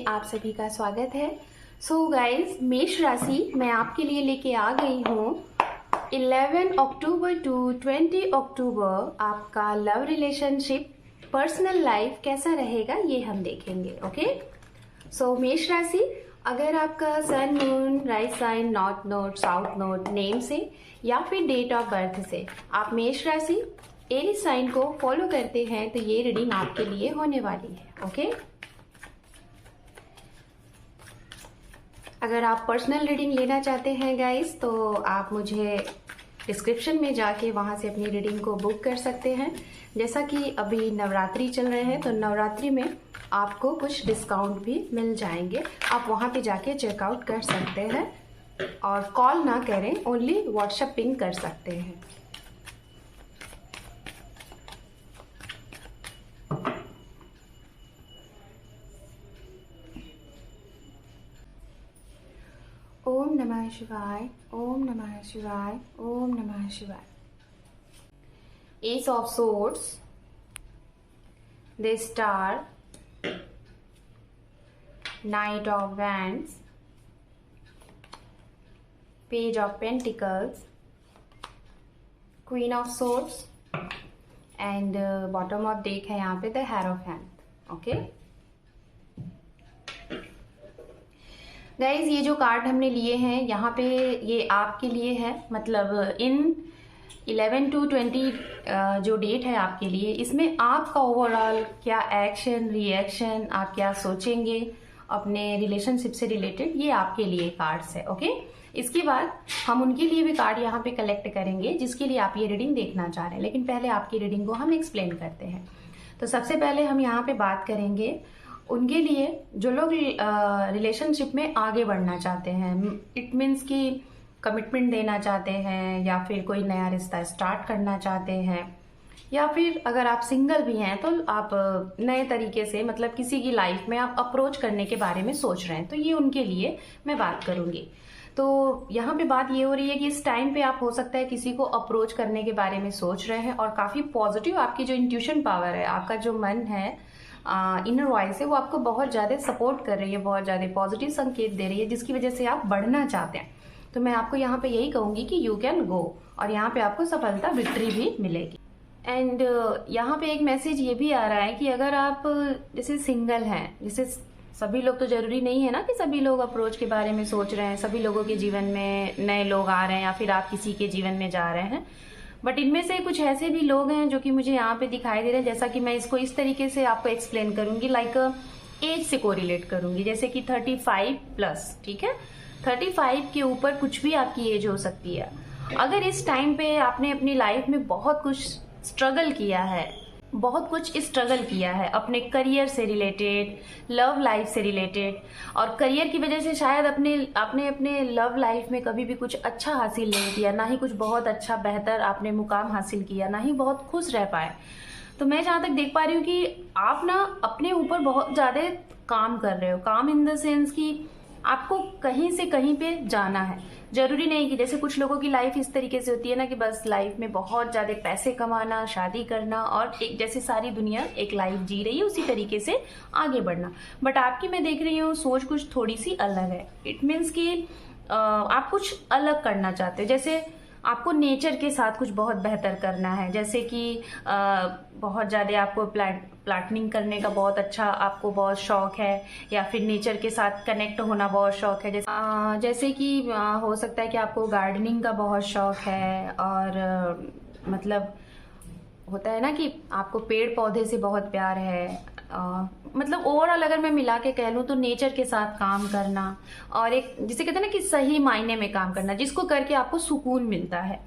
आप सभी का स्वागत है। सो गाइस, मेष राशि मैं आपके लिए लेके आ गई हूँ 11 अक्टूबर टू 20 अक्टूबर आपका लव रिलेशनशिप पर्सनल लाइफ कैसा रहेगा ये हम देखेंगे। ओके, सो मेष राशि, अगर आपका sun moon right sign north node south node name से या फिर डेट ऑफ बर्थ से आप मेष राशि एरीज साइन को फॉलो करते हैं तो ये रीडिंग आपके लिए होने वाली है। ओके, अगर आप पर्सनल रीडिंग लेना चाहते हैं गाइस तो आप मुझे डिस्क्रिप्शन में जाके वहां से अपनी रीडिंग को बुक कर सकते हैं। जैसा कि अभी नवरात्रि चल रहे हैं तो नवरात्रि में आपको कुछ डिस्काउंट भी मिल जाएंगे, आप वहां पे जाके चेकआउट कर सकते हैं और कॉल ना करें, ओनली व्हाट्सएप पिंग कर सकते हैं। ओम नमः शिवाय, ओम नमः शिवाय, ओम नमः शिवाय। Ace of swords, the star, knight of wands, page of pentacles, queen of swords and bottom of deck है यहाँ पे the hair of hand. Okay guys, ये जो कार्ड हमने लिए हैं यहाँ पे ये आपके लिए है, मतलब इन 11 टू 20 जो डेट है आपके लिए, इसमें आपका ओवरऑल क्या एक्शन रिएक्शन, आप क्या सोचेंगे अपने रिलेशनशिप से रिलेटेड, ये आपके लिए कार्ड्स है। ओके, इसके बाद हम उनके लिए भी कार्ड यहाँ पे कलेक्ट करेंगे जिसके लिए आप ये रीडिंग देखना चाह रहे हैं, लेकिन पहले आपकी रीडिंग को हम एक्सप्लेन करते हैं। तो सबसे पहले हम यहाँ पे बात करेंगे उनके लिए जो लोग रिलेशनशिप में आगे बढ़ना चाहते हैं। इट मीन्स कि कमिटमेंट देना चाहते हैं या फिर कोई नया रिश्ता स्टार्ट करना चाहते हैं, या फिर अगर आप सिंगल भी हैं तो आप नए तरीके से मतलब किसी की लाइफ में आप अप्रोच करने के बारे में सोच रहे हैं, तो ये उनके लिए मैं बात करूंगी। तो यहाँ पे बात ये हो रही है कि इस टाइम पे आप हो सकता है किसी को अप्रोच करने के बारे में सोच रहे हैं और काफी पॉजिटिव आपकी जो इंट्यूशन पावर है, आपका जो मन है, इनर वॉइस है, वो आपको बहुत ज़्यादा सपोर्ट कर रही है, बहुत ज़्यादा पॉजिटिव संकेत दे रही है, जिसकी वजह से आप बढ़ना चाहते हैं। तो मैं आपको यहाँ पे यही कहूंगी कि यू कैन गो, और यहाँ पे आपको सफलता विक्ट्री भी मिलेगी। एंड यहाँ पे एक मैसेज ये भी आ रहा है कि अगर आप जैसे सिंगल हैं, जैसे सभी लोग, तो जरूरी नहीं है ना कि सभी लोग अप्रोच के बारे में सोच रहे हैं, सभी लोगों के जीवन में नए लोग आ रहे हैं या फिर आप किसी के जीवन में जा रहे हैं, बट इनमें से कुछ ऐसे भी लोग हैं जो कि मुझे यहाँ पे दिखाई दे रहे हैं। जैसा कि मैं इसको इस तरीके से आपको एक्सप्लेन करूंगी, लाइक एज से कोरिलेट करूंगी, जैसे कि 35 प्लस, ठीक है, 35 के ऊपर कुछ भी आपकी एज हो सकती है। अगर इस टाइम पे आपने अपनी लाइफ में बहुत कुछ स्ट्रगल किया है, बहुत कुछ स्ट्रगल किया है अपने करियर से रिलेटेड, लव लाइफ से रिलेटेड, और करियर की वजह से शायद आपने अपने लव लाइफ में कभी भी कुछ अच्छा हासिल नहीं किया, ना ही कुछ बहुत अच्छा बेहतर आपने मुकाम हासिल किया, ना ही बहुत खुश रह पाए, तो मैं जहां तक देख पा रही हूँ कि आप ना अपने ऊपर बहुत ज्यादा काम कर रहे हो। काम इन द सेंस कि आपको कहीं से कहीं पे जाना है। जरूरी नहीं कि जैसे कुछ लोगों की लाइफ इस तरीके से होती है ना कि बस लाइफ में बहुत ज्यादा पैसे कमाना, शादी करना और एक जैसे सारी दुनिया एक लाइफ जी रही है उसी तरीके से आगे बढ़ना, बट आपकी मैं देख रही हूँ सोच कुछ थोड़ी सी अलग है। इट मीन्स कि आप कुछ अलग करना चाहते हो, जैसे आपको नेचर के साथ कुछ बहुत बेहतर करना है, जैसे कि बहुत ज़्यादा आपको प्लांटिंग करने का बहुत अच्छा आपको बहुत शौक है, या फिर नेचर के साथ कनेक्ट होना बहुत शौक है, जैसे कि हो सकता है कि आपको गार्डनिंग का बहुत शौक है, और मतलब होता है ना कि आपको पेड़ पौधे से बहुत प्यार है। मतलब ओवरऑल अगर मैं मिला के कह लूँ तो नेचर के साथ काम करना, और एक जिसे कहते हैं ना कि सही मायने में काम करना, जिसको करके आपको सुकून मिलता है।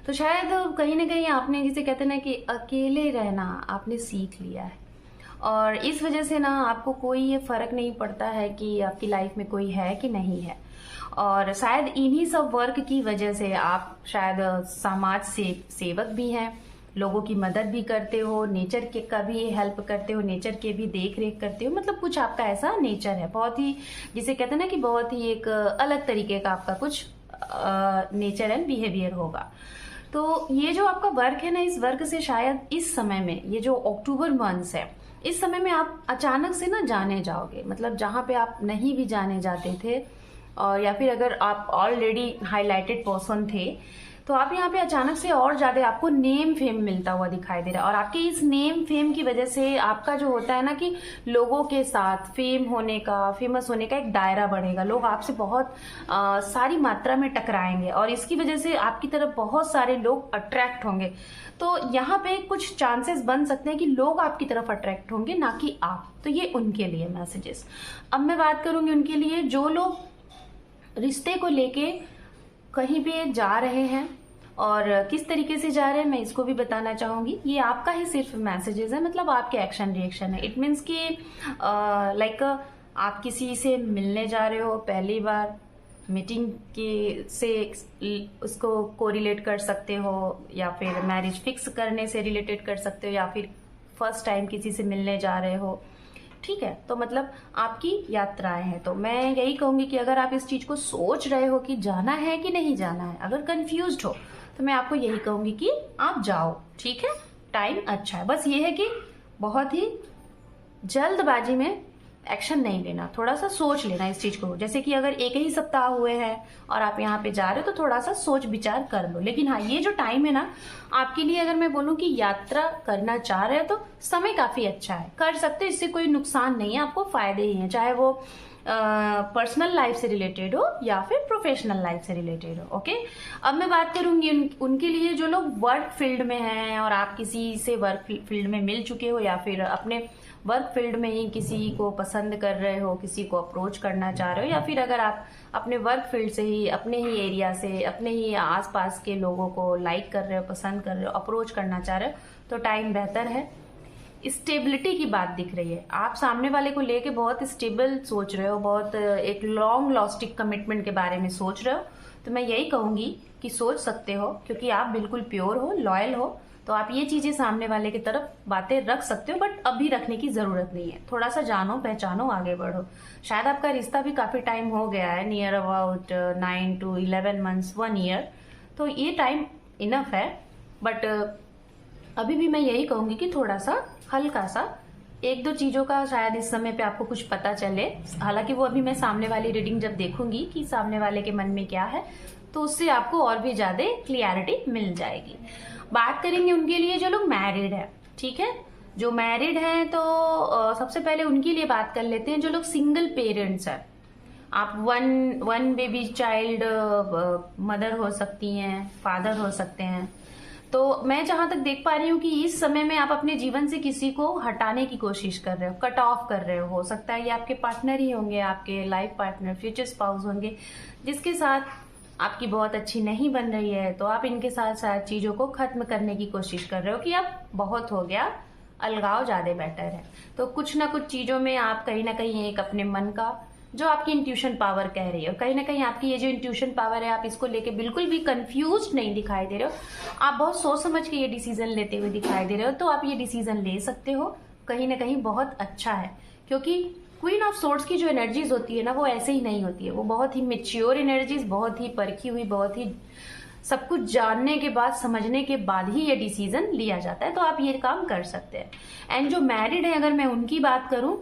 तो शायद कहीं ना कहीं आपने जिसे कहते हैं ना कि अकेले रहना आपने सीख लिया है, और इस वजह से ना आपको कोई ये फर्क नहीं पड़ता है कि आपकी लाइफ में कोई है कि नहीं है, और शायद इन्हीं सब वर्क की वजह से आप शायद समाज से सेवक भी हैं, लोगों की मदद भी करते हो, नेचर के का भी हेल्प करते हो, नेचर के भी देख रेख करते हो, मतलब कुछ आपका ऐसा नेचर है, बहुत ही जिसे कहते हैं ना कि बहुत ही एक अलग तरीके का आपका कुछ नेचर एंड बिहेवियर होगा। तो ये जो आपका वर्क है ना, इस वर्क से शायद इस समय में ये जो अक्टूबर मंथ है इस समय में आप अचानक से ना जाने जाओगे, मतलब जहाँ पे आप नहीं भी जाने जाते थे, और या फिर अगर आप ऑलरेडी हाईलाइटेड पर्सन थे तो आप यहाँ पे अचानक से और ज्यादा आपको नेम फेम मिलता हुआ दिखाई दे रहा है। और आपके इस नेम फेम की वजह से आपका जो होता है ना कि लोगों के साथ फेम होने का, फेमस होने का एक दायरा बढ़ेगा। लोग आपसे बहुत सारी मात्रा में टकराएंगे और इसकी वजह से आपकी तरफ बहुत सारे लोग अट्रैक्ट होंगे। तो यहाँ पे कुछ चांसेस बन सकते हैं कि लोग आपकी तरफ अट्रैक्ट होंगे, ना कि आप। तो ये उनके लिए मैसेजेस। अब मैं बात करूंगी उनके लिए जो लोग रिश्ते को लेके कहीं पे जा रहे हैं और किस तरीके से जा रहे हैं, मैं इसको भी बताना चाहूंगी। ये आपका ही सिर्फ मैसेजेस है, मतलब आपके एक्शन रिएक्शन है। इट मीन्स कि लाइक आप किसी से मिलने जा रहे हो पहली बार, मीटिंग के से उसको कोरिलेट कर सकते हो, या फिर मैरिज फिक्स करने से रिलेटेड कर सकते हो, या फिर फर्स्ट टाइम किसी से मिलने जा रहे हो। ठीक है, तो मतलब आपकी यात्राएं हैं। तो मैं यही कहूंगी कि अगर आप इस चीज को सोच रहे हो कि जाना है कि नहीं जाना है, अगर कंफ्यूज्ड हो, तो मैं आपको यही कहूंगी कि आप जाओ। ठीक है, टाइम अच्छा है। बस ये है कि बहुत ही जल्दबाजी में एक्शन नहीं लेना, थोड़ा सा सोच लेना इस चीज को। जैसे कि अगर एक ही सप्ताह हुए हैं और आप यहाँ पे जा रहे हो तो थोड़ा सा सोच विचार कर लो। लेकिन हाँ, ये जो टाइम है ना आपके लिए, अगर मैं बोलूँ कि यात्रा करना चाह रहे हो तो समय काफी अच्छा है, कर सकते हो। इससे कोई नुकसान नहीं है, आपको फायदे ही हैं, चाहे वो पर्सनल लाइफ से रिलेटेड हो या फिर प्रोफेशनल लाइफ से रिलेटेड हो। ओके, अब मैं बात करूंगी उनके लिए जो लोग वर्क फील्ड में हैं और आप किसी से वर्क फील्ड में मिल चुके हो, या फिर अपने वर्क फील्ड में ही किसी को पसंद कर रहे हो, किसी को अप्रोच करना चाह रहे हो, या फिर अगर आप अपने वर्क फील्ड से ही, अपने ही एरिया से, अपने ही आसपास के लोगों को लाइक कर रहे हो, पसंद कर रहे हो, अप्रोच करना चाह रहे हो, तो टाइम बेहतर है। स्टेबिलिटी की बात दिख रही है, आप सामने वाले को लेके बहुत स्टेबल सोच रहे हो, बहुत एक लॉन्ग लास्टिंग कमिटमेंट के बारे में सोच रहे हो। तो मैं यही कहूंगी कि सोच सकते हो, क्योंकि आप बिल्कुल प्योर हो, लॉयल हो, तो आप ये चीजें सामने वाले की तरफ बातें रख सकते हो। बट अभी रखने की जरूरत नहीं है, थोड़ा सा जानो पहचानो, आगे बढ़ो। शायद आपका रिश्ता भी काफी टाइम हो गया है, near about 9 to 11 months, 1 year, तो ये टाइम इनफ है। बट अभी भी मैं यही कहूंगी कि थोड़ा सा हल्का सा एक दो चीजों का शायद इस समय पे आपको कुछ पता चले। हालांकि वो अभी मैं सामने वाली रीडिंग जब देखूंगी कि सामने वाले के मन में क्या है, तो उससे आपको और भी ज्यादा क्लियरिटी मिल जाएगी। बात करेंगे उनके लिए जो लोग मैरिड है। ठीक है, जो मैरिड हैं तो सबसे पहले उनके लिए बात कर लेते हैं। जो लोग सिंगल पेरेंट्स हैं, आप वन बेबी चाइल्ड मदर हो सकती हैं, फादर हो सकते हैं। तो मैं जहां तक देख पा रही हूँ कि इस समय में आप अपने जीवन से किसी को हटाने की कोशिश कर रहे हो, कट ऑफ कर रहे हो सकता है ये आपके पार्टनर ही होंगे, आपके लाइफ पार्टनर, फ्यूचर स्पाउस होंगे, जिसके साथ आपकी बहुत अच्छी नहीं बन रही है। तो आप इनके साथ शायद चीजों को खत्म करने की कोशिश कर रहे हो कि अब बहुत हो गया, अलगाव ज्यादा बेटर है। तो कुछ ना कुछ चीजों में आप कहीं ना कहीं एक अपने मन का, जो आपकी इंट्यूशन पावर कह रही है, और कहीं ना कहीं आपकी ये जो इंट्यूशन पावर है, आप इसको लेके बिल्कुल भी कंफ्यूज नहीं दिखाई दे रहे हो, आप बहुत सोच समझ के ये डिसीजन लेते हुए दिखाई दे रहे हो। तो आप ये डिसीजन ले सकते हो, कहीं ना कहीं बहुत अच्छा है। क्योंकि क्वीन ऑफ सोर्ड्स की जो एनर्जीज होती है ना, वो ऐसे ही नहीं होती है, वो बहुत ही मेच्योर एनर्जीज, बहुत ही परखी हुई, बहुत ही सब कुछ जानने के बाद, समझने के बाद ही ये डिसीजन लिया जाता है। तो आप ये काम कर सकते हैं। एंड जो मैरिड है, अगर मैं उनकी बात करूं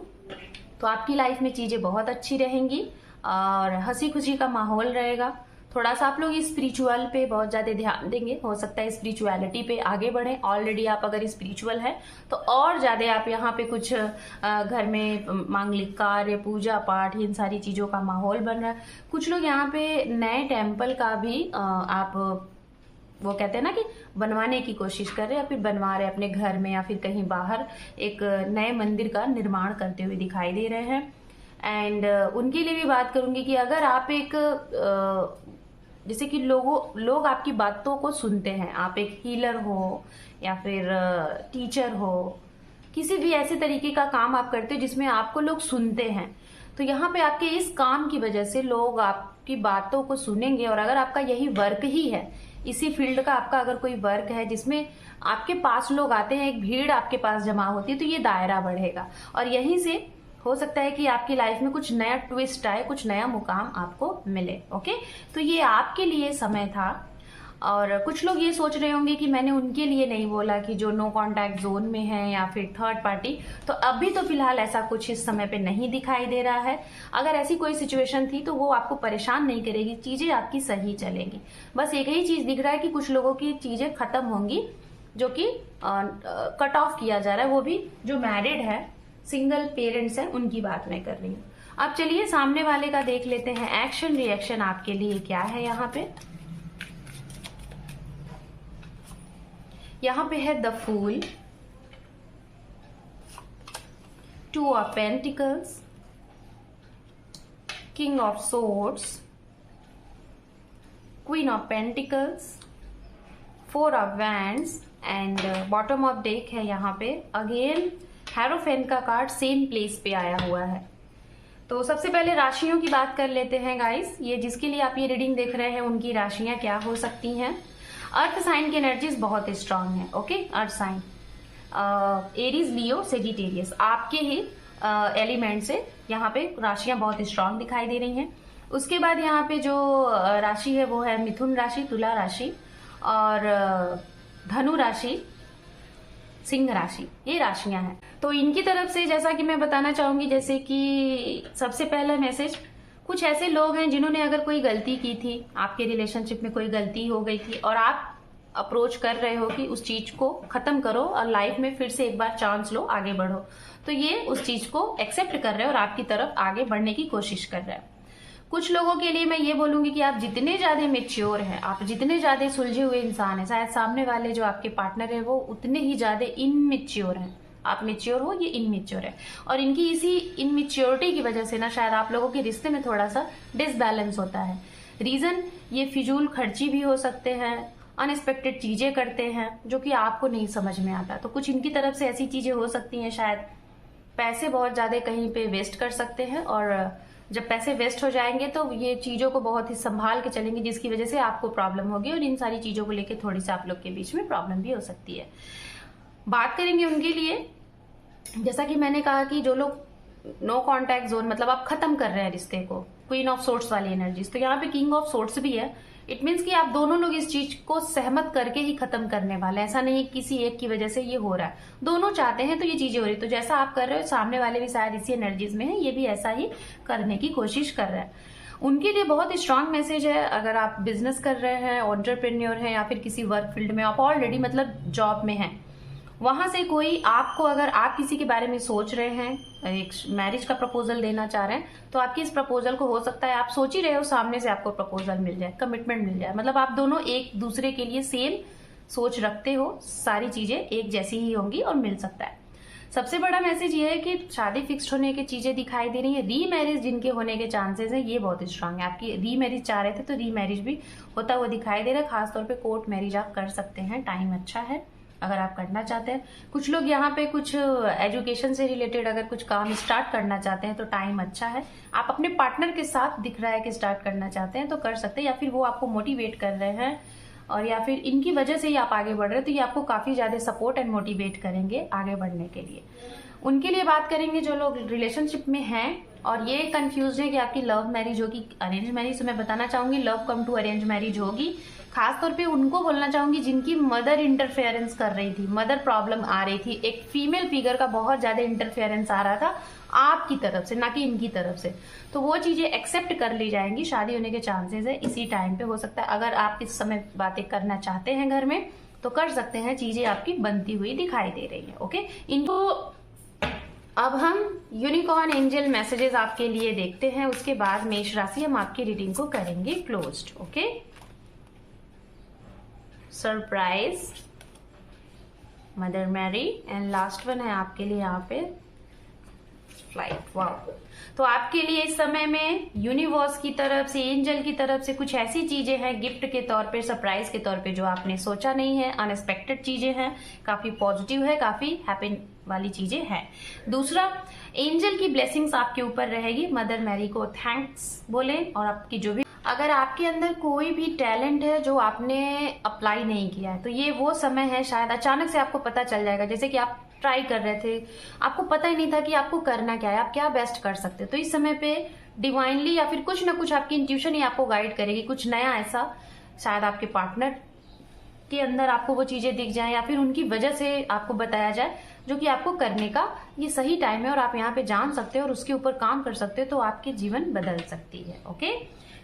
तो आपकी लाइफ में चीजें बहुत अच्छी रहेंगी और हंसी खुशी का माहौल रहेगा। थोड़ा सा आप लोग स्पिरिचुअल पे बहुत ज्यादा ध्यान देंगे, हो सकता है स्पिरिचुअलिटी पे आगे बढ़े। ऑलरेडी आप अगर स्पिरिचुअल है तो और ज्यादा आप यहाँ पे कुछ घर में मांगलिक कार्य, पूजा पाठ, इन सारी चीजों का माहौल बन रहा है। कुछ लोग यहाँ पे नए टेम्पल का भी आप वो कहते हैं ना कि बनवाने की कोशिश कर रहे हैं, या फिर बनवा रहे हैं अपने घर में या फिर कहीं बाहर, एक नए मंदिर का निर्माण करते हुए दिखाई दे रहे हैं। एंड उनके लिए भी बात करूंगी कि अगर आप एक जैसे कि लोग आपकी बातों को सुनते हैं, आप एक हीलर हो या फिर टीचर हो, किसी भी ऐसे तरीके का काम आप करते हो जिसमें आपको लोग सुनते हैं, तो यहाँ पे आपके इस काम की वजह से लोग आपकी बातों को सुनेंगे। और अगर आपका यही वर्क ही है, इसी फील्ड का आपका अगर कोई वर्क है जिसमें आपके पास लोग आते हैं, एक भीड़ आपके पास जमा होती है, तो ये दायरा बढ़ेगा और यहीं से हो सकता है कि आपकी लाइफ में कुछ नया ट्विस्ट आए, कुछ नया मुकाम आपको मिले। ओके, तो ये आपके लिए समय था। और कुछ लोग ये सोच रहे होंगे कि मैंने उनके लिए नहीं बोला कि जो नो कांटेक्ट जोन में है या फिर थर्ड पार्टी, तो अभी तो फिलहाल ऐसा कुछ इस समय पे नहीं दिखाई दे रहा है। अगर ऐसी कोई सिचुएशन थी तो वो आपको परेशान नहीं करेगी, चीजें आपकी सही चलेंगी। बस एक ही चीज दिख रहा है कि कुछ लोगों की चीजें खत्म होंगी जो कि कट ऑफ किया जा रहा है, वो भी जो मैरिड है, सिंगल पेरेंट्स है, उनकी बात मैं कर रही हूँ। अब चलिए सामने वाले का देख लेते हैं एक्शन रिएक्शन आपके लिए क्या है। यहाँ पे है the fool, 2 of pentacles, king of swords, queen of pentacles, 4 of wands and bottom of deck है। यहाँ पे अगेन हेरोफेंट का कार्ड सेम प्लेस पे आया हुआ है। तो सबसे पहले राशियों की बात कर लेते हैं गाइस। ये जिसके लिए आप ये रीडिंग देख रहे हैं उनकी राशियां क्या हो सकती हैं। अर्थ साइन की एनर्जीज बहुत स्ट्रांग है। ओके, अर्थ साइन एरीज, लियो, सेजिटेरियस, आपके ही एलिमेंट से यहाँ पे राशियां बहुत स्ट्रांग दिखाई दे रही हैं। उसके बाद यहाँ पे जो राशि है वो है मिथुन राशि, तुला राशि और धनु राशि, सिंह राशि, ये राशियां हैं। तो इनकी तरफ से जैसा कि मैं बताना चाहूंगी, जैसे कि सबसे पहला मैसेज, कुछ ऐसे लोग हैं जिन्होंने अगर कोई गलती की थी, आपके रिलेशनशिप में कोई गलती हो गई थी और आप अप्रोच कर रहे हो कि उस चीज को खत्म करो और लाइफ में फिर से एक बार चांस लो, आगे बढ़ो, तो ये उस चीज को एक्सेप्ट कर रहे हैं और आपकी तरफ आगे बढ़ने की कोशिश कर रहे हैं। कुछ लोगों के लिए मैं ये बोलूंगी कि आप जितने ज्यादा मेच्योर हैं, आप जितने ज्यादा सुलझे हुए इंसान हैं, शायद सामने वाले जो आपके पार्टनर है वो उतने ही ज्यादा इनमेच्योर हैं। आप मेच्योर हो, ये इनमेच्योर है, और इनकी इसी इनमेच्योरिटी की वजह से ना शायद आप लोगों के रिश्ते में थोड़ा सा डिसबैलेंस होता है। रीजन ये फिजूल खर्ची भी हो सकते हैं, अनएक्सपेक्टेड चीजें करते हैं जो कि आपको नहीं समझ में आता। तो कुछ इनकी तरफ से ऐसी चीजें हो सकती हैं, शायद पैसे बहुत ज्यादा कहीं पे वेस्ट कर सकते हैं और जब पैसे वेस्ट हो जाएंगे तो ये चीजों को बहुत ही संभाल के चलेंगे, जिसकी वजह से आपको प्रॉब्लम होगी और इन सारी चीजों को लेकर थोड़ी सी आप लोग के बीच में प्रॉब्लम भी हो सकती है। बात करेंगे उनके लिए, जैसा कि मैंने कहा कि जो लोग नो कांटेक्ट जोन, मतलब आप खत्म कर रहे हैं रिश्ते को, क्वीन ऑफ सोर्ड्स वाली एनर्जीज, तो यहाँ पे किंग ऑफ सोर्ड्स भी है। इट मीन्स कि आप दोनों लोग इस चीज को सहमत करके ही खत्म करने वाले, ऐसा नहीं किसी एक की वजह से ये हो रहा है, दोनों चाहते हैं तो ये चीजें हो रही है। तो जैसा आप कर रहे हो सामने वाले भी शायद इसी एनर्जीज में है, ये भी ऐसा ही करने की कोशिश कर रहा है। उनके लिए बहुत स्ट्रांग मैसेज है, अगर आप बिजनेस कर रहे हैं, एंटरप्रेन्योर हैं या फिर किसी वर्क फील्ड में आप ऑलरेडी मतलब जॉब में हैं, वहां से कोई आपको, अगर आप किसी के बारे में सोच रहे हैं, एक मैरिज का प्रपोजल देना चाह रहे हैं, तो आपकी इस प्रपोजल को हो सकता है आप सोच ही रहे हो, सामने से आपको प्रपोजल मिल जाए, कमिटमेंट मिल जाए, मतलब आप दोनों एक दूसरे के लिए सेम सोच रखते हो, सारी चीजें एक जैसी ही होंगी और मिल सकता है। सबसे बड़ा मैसेज ये है कि शादी फिक्स्ड होने की चीजें दिखाई दे रही है। री मैरिज जिनके होने के चांसेस है ये बहुत स्ट्रांग है। आपकी री मैरिज चाह रहे थे तो री मैरिज भी होता हुआ दिखाई दे रहा है। खासतौर पे कोर्ट मैरिज आप कर सकते हैं, टाइम अच्छा है अगर आप करना चाहते हैं। कुछ लोग यहाँ पे कुछ एजुकेशन से रिलेटेड अगर कुछ काम स्टार्ट करना चाहते हैं तो टाइम अच्छा है। आप अपने पार्टनर के साथ दिख रहा है कि स्टार्ट करना चाहते हैं तो कर सकते हैं, या फिर वो आपको मोटिवेट कर रहे हैं और या फिर इनकी वजह से ही आप आगे बढ़ रहे हैं, तो ये आपको काफी ज्यादा सपोर्ट एंड मोटिवेट करेंगे आगे बढ़ने के लिए। उनके लिए बात करेंगे जो लोग रिलेशनशिप में हैं और ये कंफ्यूज है कि आपकी लव मैरिज होगी अरेंज मैरिज, तो मैं बताना चाहूंगी love come to arrange marriage होगी। खासतौर पे उनको बोलना चाहूंगी जिनकी मदर इंटरफेरेंस कर रही थी, मदर प्रॉब्लम आ रही थी, एक फीमेल फिगर का बहुत ज्यादा इंटरफेरेंस आ रहा था आपकी तरफ से, ना कि इनकी तरफ से, तो वो चीजें एक्सेप्ट कर ली जाएंगी। शादी होने के चांसेस है इसी टाइम पे हो सकता है। अगर आप इस समय बातें करना चाहते हैं घर में तो कर सकते हैं, चीजें आपकी बनती हुई दिखाई दे रही है। ओके, इनको अब हम यूनिकॉर्न एंजल मैसेजेस आपके लिए देखते हैं, उसके बाद मेष राशि हम आपकी रीडिंग को करेंगे closed. Okay, surprise, mother Mary and last one है आपके लिए यहाँ पे फ्लाइट। वाओ, तो आपके लिए इस समय में यूनिवर्स की तरफ से, एंजल की तरफ से कुछ ऐसी चीजें हैं गिफ्ट के तौर पे, सरप्राइज के तौर पे जो आपने सोचा नहीं है, अनएक्सपेक्टेड चीजें हैं, काफी पॉजिटिव है, काफी हैप्पी वाली चीजें हैं। दूसरा, एंजल की ब्लेसिंग्स आपके ऊपर रहेगी। मदर मैरी को थैंक्स बोले, और आपकी जो भी, अगर आपके अंदर कोई भी टैलेंट है जो आपने अप्लाई नहीं किया है तो ये वो समय है, शायद अचानक से आपको पता चल जाएगा। जैसे कि आप ट्राई कर रहे थे, आपको पता ही नहीं था कि आपको करना क्या है, आप क्या बेस्ट कर सकते हो, तो इस समय पे डिवाइनली या फिर कुछ ना कुछ आपकी इंट्यूशन ही आपको गाइड करेगी, कुछ नया ऐसा शायद आपके पार्टनर के अंदर आपको वो चीजें दिख जाए या फिर उनकी वजह से आपको बताया जाए जो कि आपको करने का ये सही टाइम है और आप यहाँ पे जान सकते हो और उसके ऊपर काम कर सकते हो, तो आपके जीवन बदल सकती है। ओके,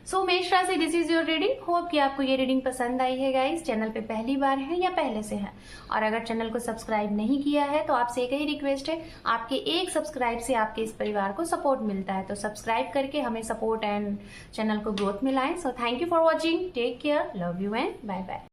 सो मेष राशि, this is your reading. Hope कि आपको ये रीडिंग पसंद आई है गाइस। चैनल पे पहली बार है या पहले से है और अगर चैनल को सब्सक्राइब नहीं किया है तो आपसे एक ही रिक्वेस्ट है, आपके एक सब्सक्राइब से आपके इस परिवार को सपोर्ट मिलता है, तो सब्सक्राइब करके हमें सपोर्ट एंड चैनल को ग्रोथ में लाएं। So thank you for watching, take care, love you and bye bye.